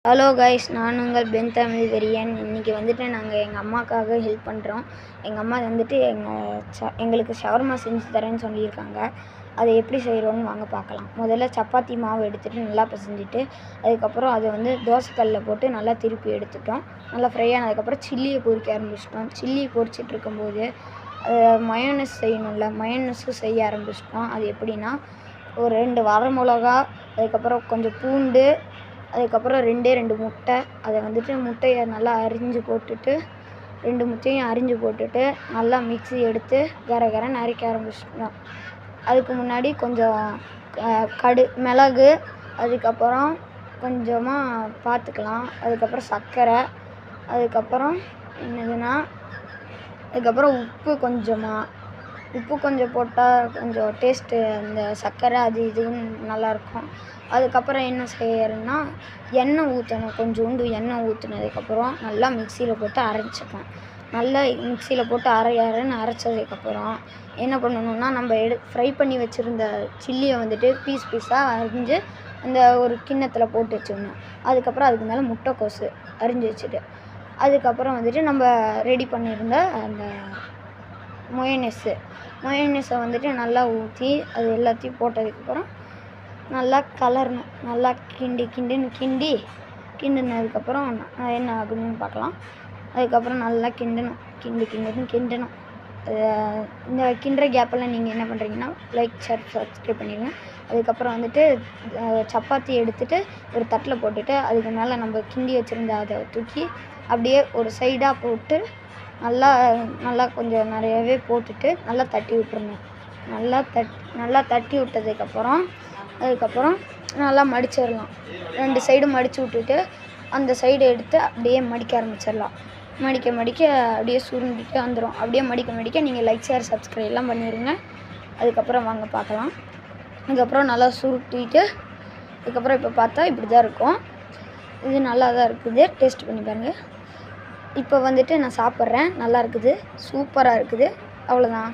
Hello guys, நான் உங்கள் pen Tamil வெறியன். இன்றைக்கி வந்துட்டு நாங்கள் எங்கள் அம்மாவுக்காக ஹெல்ப் பண்ணுறோம். எங்கள் அம்மா வந்துட்டு எங்களுக்கு ஷவர்மா செஞ்சு தரேன்னு சொல்லியிருக்காங்க. அதை எப்படி செய்கிறோன்னு வாங்க பார்க்கலாம். முதல்ல சப்பாத்தி மாவு எடுத்துகிட்டு நல்லா பிசைஞ்சிட்டு, அதுக்கப்புறம் அதை வந்து தோசைக்கல்லில் போட்டு நல்லா திருப்பி எடுத்துட்டோம். நல்லா ஃப்ரை ஆனதுக்கப்புறம் சில்லியை பொரிக்க ஆரம்பிச்சிட்டோம். சில்லி பொரிச்சிட்டு இருக்கும்போது மயோனஸ் செய்யணும்ல, மயோனஸும் செய்ய ஆரம்பிச்சிட்டோம். அது எப்படின்னா, ஒரு 2 வரமிளகா, அதுக்கப்புறம் கொஞ்சம் பூண்டு, அதுக்கப்புறம் 2 முட்டை. அதை வந்துட்டு முட்டையை நல்லா அரிஞ்சு போட்டுட்டு 2 முட்டையும் அரிஞ்சு போட்டுட்டு நல்லா மிக்ஸி எடுத்து கரகரன்னு அரைக்க ஆரம்பிச்சிட்டோம். அதுக்கு முன்னாடி கொஞ்சம் மிளகு, அதுக்கப்புறம் கொஞ்சமாக பார்த்துக்கலாம். அதுக்கப்புறம் சர்க்கரை, அதுக்கப்புறம் என்னதுன்னா அதுக்கப்புறம் உப்பு கொஞ்சம் போட்டால் கொஞ்சம் டேஸ்ட்டு, அந்த சர்க்கரை அது இதுன்னு நல்லாயிருக்கும். அதுக்கப்புறம் என்ன செய்யறதுன்னா, எண்ணெய் ஊற்றணும். கொஞ்சோண்டு எண்ணெய் ஊற்றுனதுக்கப்புறம் நல்லா மிக்சியில் போட்டு அரைச்சிப்பேன். நல்லா மிக்சியில் போட்டு அரைன்னு அரைச்சதுக்கப்புறம் என்ன பண்ணணுன்னா, நம்ம ஃப்ரை பண்ணி வச்சுருந்த சில்லியை வந்துட்டு பீஸாக அரிஞ்சு அந்த ஒரு கிண்ணத்தில் போட்டு வச்சுக்கணும். அதுக்கப்புறம் அதுக்கு மேலே முட்டைக்கோசு அரிஞ்சு வச்சுட்டு, அதுக்கப்புறம் வந்துட்டு நம்ம ரெடி பண்ணியிருந்த அந்த மயோனஸை வந்துட்டு நல்லா ஊற்றி அது எல்லாத்தையும் போட்டதுக்கப்புறம் நல்லா கலரணும். நல்லா கிண்டினதுக்கப்புறம் என்ன ஆகுதுன்னு பார்க்கலாம். அதுக்கப்புறம் நல்லா கிண்டணும். இந்த கிண்டுற கேப்பெல்லாம் நீங்கள் என்ன பண்ணுறீங்கன்னா, லைக், ஷேர், சப்ஸ்கிரைப் பண்ணிடுங்க. அதுக்கப்புறம் வந்துட்டு சப்பாத்தி எடுத்துகிட்டு ஒரு தட்டில் போட்டுட்டு அதுக்கு மேலே நம்ம கிண்டி வச்சுருந்த அதை தூக்கி அப்படியே ஒரு சைடாக போட்டு நல்லா கொஞ்சம் நிறையவே போட்டுட்டு நல்லா தட்டி விட்டுருணும். நல்லா தட்டி விட்டதுக்கப்புறம் அதுக்கப்புறம் நல்லா மடிச்சிடலாம். 2 சைடும் மடித்து விட்டுட்டு அந்த சைடு எடுத்து அப்படியே மடிக்க ஆரம்பிச்சிடலாம். மடிக்க அப்படியே சுருண்டிட்டு வந்துடும். அப்படியே மடிக்க நீங்கள் லைக், ஷேர், சப்ஸ்கிரைப் எல்லாம் பண்ணிடுங்க. அதுக்கப்புறம் வாங்க பார்க்கலாம். அதுக்கப்புறம் நல்லா சுருட்டிட்டு அதுக்கப்புறம் இப்போ பார்த்தா இப்படி தான் இருக்கும். இது நல்லா தான் இருக்குது. டேஸ்ட் பண்ணி பாருங்கள். இப்போ வந்துட்டு நான் சாப்பிட்றேன். நல்லா இருக்குது, சூப்பராக இருக்குது. அவ்வளோதான்.